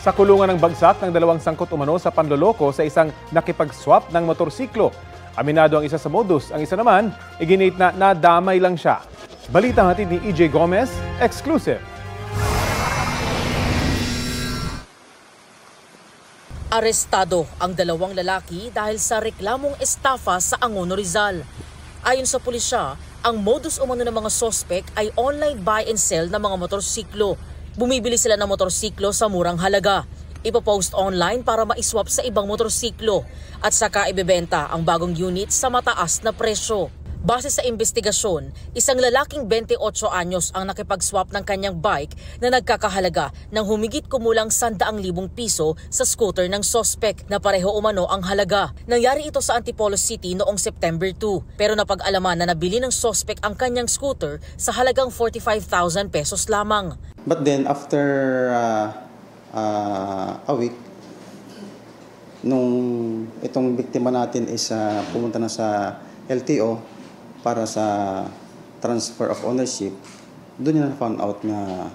Sa kulungan ng bagsak ng dalawang sangkot umano sa panloloko sa isang nakipag-swap ng motorsiklo. Aminado ang isa sa modus, ang isa naman, iginit na nadamay lang siya. Balita hatid ni EJ Gomez, exclusive. Arestado ang dalawang lalaki dahil sa reklamong estafa sa Angono, Rizal. Ayon sa pulisya, ang modus umano ng mga sospek ay online buy and sell ng mga motorsiklo. Bumibili sila ng motorsiklo sa murang halaga. Ipopost online para maiswap sa ibang motorsiklo at saka ibebenta ang bagong unit sa mataas na presyo. Base sa investigasyon, isang lalaking 28 anyos ang nakipag-swap ng kanyang bike na nagkakahalaga ng humigit kumulang 100,000 piso sa scooter ng sospek na pareho umano ang halaga. Nangyari ito sa Antipolo City noong September 2 pero napag-alaman na nabili ng sospek ang kanyang scooter sa halagang 45,000 pesos lamang. But then after a week, nung itong biktima natin is pumunta na sa LTO para sa transfer of ownership, doon niya na-found out na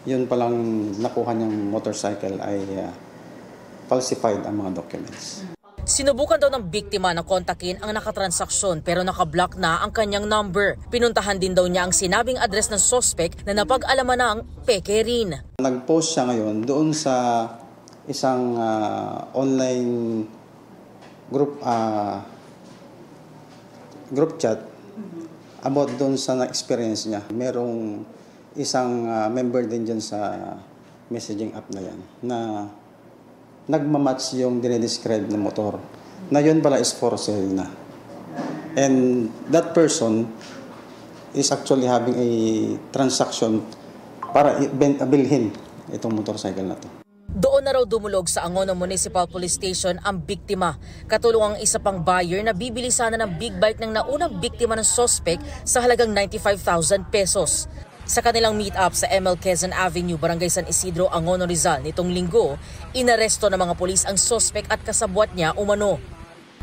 yun palang nakuha niyang motorcycle ay falsified ang mga documents. Sinubukan daw ng biktima na kontakin ang nakatransaksyon pero nakablock na ang kanyang number. Pinuntahan din daw niya ang sinabing address ng suspect na napag-alaman ng peke rin. Nag-post siya ngayon doon sa isang online group chat about doon sa na-experience niya. Merong isang member din dyan sa messaging app na yan na nagmamatch yung dinedescribe ng motor na yun pala is for sale na. And that person is actually having a transaction para bilhin itong motorcycle na to. Doon na raw dumulog sa Angono Municipal Police Station ang biktima. Katulong ang isa pang buyer na bibili sana ng big bike ng naunang biktima ng suspect sa halagang 95,000 pesos. Sa kanilang meet-up sa ML Quezon Avenue, Barangay San Isidro, Angono, Rizal nitong linggo, inaresto ng mga pulis ang suspect at kasabwat niya umano.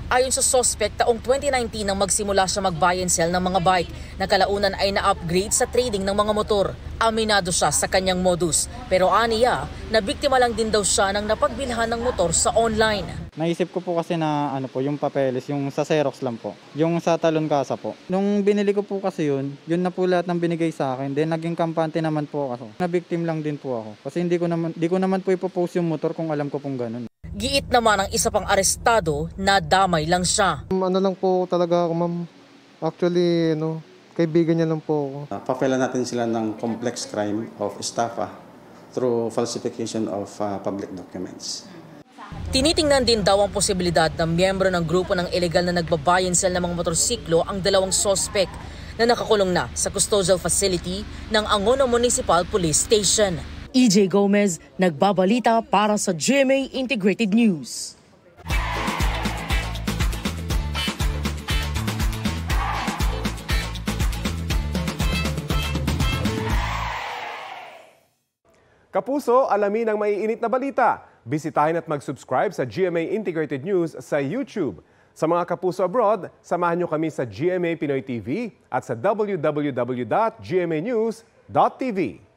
Ayon sa suspect, taong 2019 nang magsimula siya mag-buy and sell ng mga bike na kalaunan ay na-upgrade sa trading ng mga motor. Aminado siya sa kanyang modus pero aniya na biktima lang din daw siya ng napagbilhan ng motor sa online. Naisip ko po kasi na yung papeles, yung sa Xerox lang po, yung sa talon kasa po. Nung binili ko po kasi yun na po lahat ng binigay sa akin. Then naging kampante naman po ako. Na-victim lang din po ako kasi hindi ko naman po ipopost yung motor kung alam ko pong ganun. Giit naman ang isa pang arestado na damay lang siya. Ano lang po talaga ako, ma'am. Actually, kaibigan niya lang po ako. Papailan natin sila ng complex crime of estafa through falsification of public documents. Tinitingnan din daw ang posibilidad na miyembro ng grupo ng illegal na nagbabuy and sell ng mga motorsiklo ang dalawang suspect na nakakulong na sa custodial facility ng Angono Municipal Police Station. EJ Gomez, nagbabalita para sa GMA Integrated News. Kapuso, alamin ang maiinit na balita. Bisitahin at mag-subscribe sa GMA Integrated News sa YouTube. Sa mga kapuso abroad, samahan nyo kami sa GMA Pinoy TV at sa www.gmanews.tv.